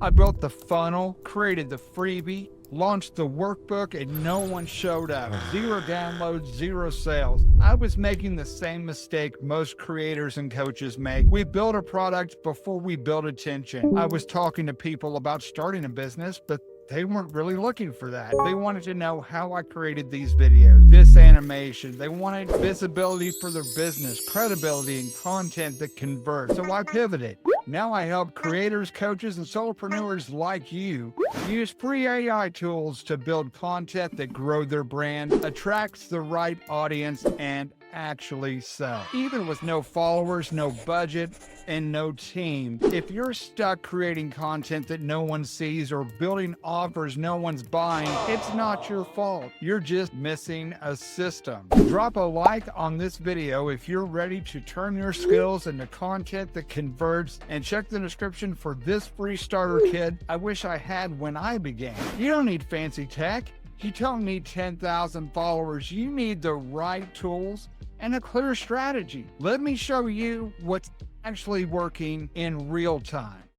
I built the funnel, created the freebie, launched the workbook, and no one showed up. Zero downloads, zero sales. I was making the same mistake most creators and coaches make. We built a product before we built attention. I was talking to people about starting a business, but they weren't really looking for that. They wanted to know how I created these videos, this animation. They wanted visibility for their business, credibility, and content that converts. So I pivoted. Now I help creators, coaches, and solopreneurs like you use free AI tools to build content that grow their brand, attracts the right audience, and actually sell. Even with no followers, no budget, and no team. If you're stuck creating content that no one sees or building offers no one's buying, it's not your fault. You're just missing a system. Drop a like on this video if you're ready to turn your skills into content that converts, and check the description for this free starter kit I wish I had when I began. You don't need fancy tech. You don't need 10,000 followers. You need the right tools and a clear strategy. Let me show you what's actually working in real time.